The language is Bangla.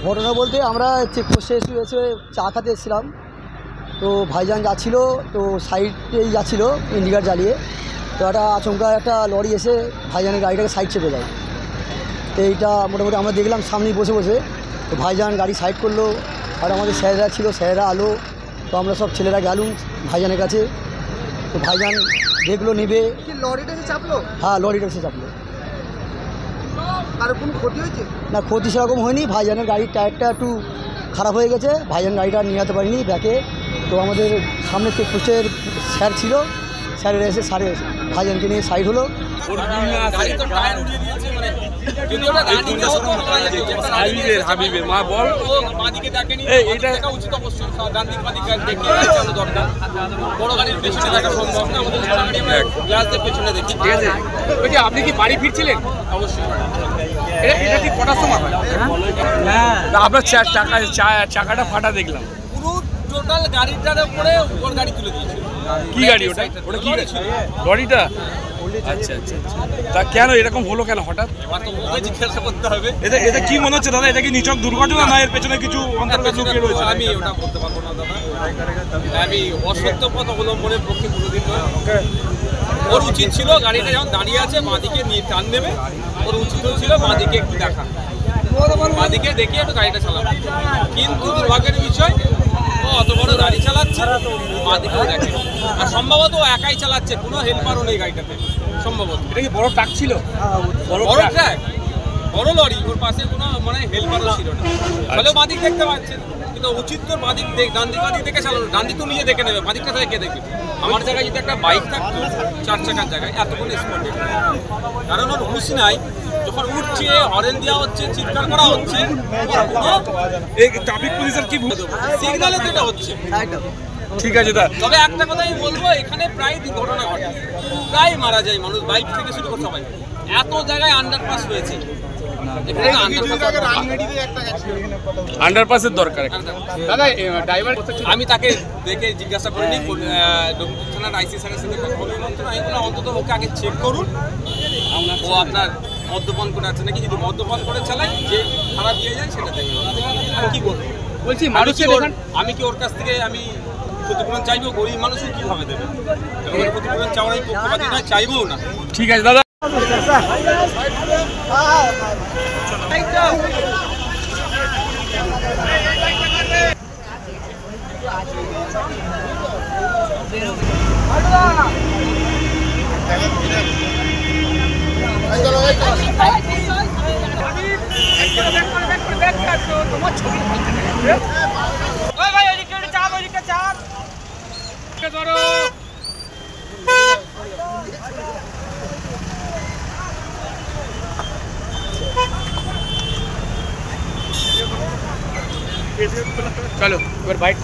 ঘটনা বলতে আমরা চেকপোস্টে এসে চা খেতে এসেছিলাম, তো ভাইজান যাচ্ছিলো, তো সাইডেই যাচ্ছিলো ইন্ডিকেটর জ্বালিয়ে, তো একটা আচমকা একটা লরি এসে ভাইজানের গাড়িটাকে সাইড চেপে দেয়। তো এইটা মোটামুটি আমরা দেখলাম সামনেই বসে বসে, তো ভাইজান গাড়ি সাইড করলো, আর আমাদের স্যারেরা ছিল, স্যারেরা আলো, তো আমরা সব ছেলেরা গেলুম ভাইজানের কাছে। তো ভাইজান দেখলো নেবে। লরিটা এসে চাপলো? হ্যাঁ, লরিটা এসে চাপলো। আর কোনো ক্ষতি হয়েছে না? ক্ষতি সেরকম হয়নি, ভাইজানের গাড়ির টায়ারটা একটু খারাপ হয়ে গেছে, ভাইজান গাড়িটা নিয়ে যেতে পারিনি ব্যাকে। তো আমাদের সামনে চেকপোস্টের স্যার ছিল, স্যারের এসে সারে ভাইজানকে নিয়ে সাইড হলো। আপনি কি বাড়ি ফিরছিলেন? অবশ্যই। এটা ঠিক কটার সময় হয়? আপনার চাকাটা ফাটা দেখলাম। পুরো টোটাল গাড়িটার উপরে ওর গাড়ি তুলে দিয়েছে। কি গাড়ি ওটা? ওটা কি গাড়ি? লরিটা? আচ্ছা আচ্ছা। তা কেন এরকম হলো কেন হঠাৎ? জিজ্ঞাসা করতে হবে। এটা কি মনে হচ্ছে দাদা? এটা কি নিছক দুর্ঘটনা না এর পেছনে কিছু অন্তর্গত লুকিয়ে রয়েছে? আমি ওটা বলতে পারবো না দাদা, আমি অসত্য পথ অবলম্বনের পক্ষে কোনোদিন নয়। ওর উচিত ছিল গাড়িটা যখন দাঁড়িয়ে আছে বাঁদিকে নিয়ে টান দেবে, ওর উচিত ছিল বাঁদিকে একটু দেখা, বাঁদিকে দেখে একটু গাড়িটা চালাবে। কিন্তু দুর্ভাগ্যের বিষয়, ও অত বড় গাড়ি চালাচ্ছে, বাঁদিকেও দেখে, আর সম্ভবত ও একাই চালাচ্ছে, কোনো হেল্পারও নেই গাড়িটাতে সম্ভবত। এটা কি বড় ট্রাক ছিল? বড় ট্রাক, বড় লরি, ওর পাশে কোনো মানে হেল্পারও ছিল না, তাহলে বাঁদিক দেখতে পাচ্ছেন। কিন্তু উচিত তো বাঁদিক ডান দিক বাঁদিক দেখে চালানো, ডান দিক তো নিজে দেখে নেবে, বাঁদিকটা থেকে কে দেখবে? আমার জায়গায় যদি একটা বাইক থাকতো, 4 চাকার জায়গায়, এতক্ষণ স্পট দেখবে, কারণ ওর হুঁশ নাই। যখন উঠছে, হরেন দেওয়া হচ্ছে, চিৎকার করা হচ্ছে, ট্রাফিক পুলিশের কি সিগনালে তো এটা হচ্ছে। ঠিক আছে দা, তবে একটা কথাই বলবো, এখানে প্রায় দুর্ঘটনা ঘটে, প্রায় মারা যায় মানুষ, বাইক থেকে শুরু করে সবাই। এত জায়গায় আন্ডারপাস হয়েছে, আন্ডারপাসের দরকার। আমি তাকে দেখে জিজ্ঞাসা করিনি, থানার আইসি স্যারের সাথে কথা বলে অন্তত ওকে আগে চেক করুন, ও আপনার মদ্যপান করে আছে নাকি। যদি মদ্যপান করে চালায়, যে ভাড়া দিয়ে যায় সেটা দেখবেন। আমি কি বলবো বলছি, আমি কি ওর কাছ থেকে আমি ক্ষতিপূরণ চাইবো? গরিব মানুষও কিভাবে দেবে? ক্ষতিপূরণ চাওয়াই পক্ষপাতী নয়, চাইবও না। ঠিক আছে দাদা। চলো এবার বাইক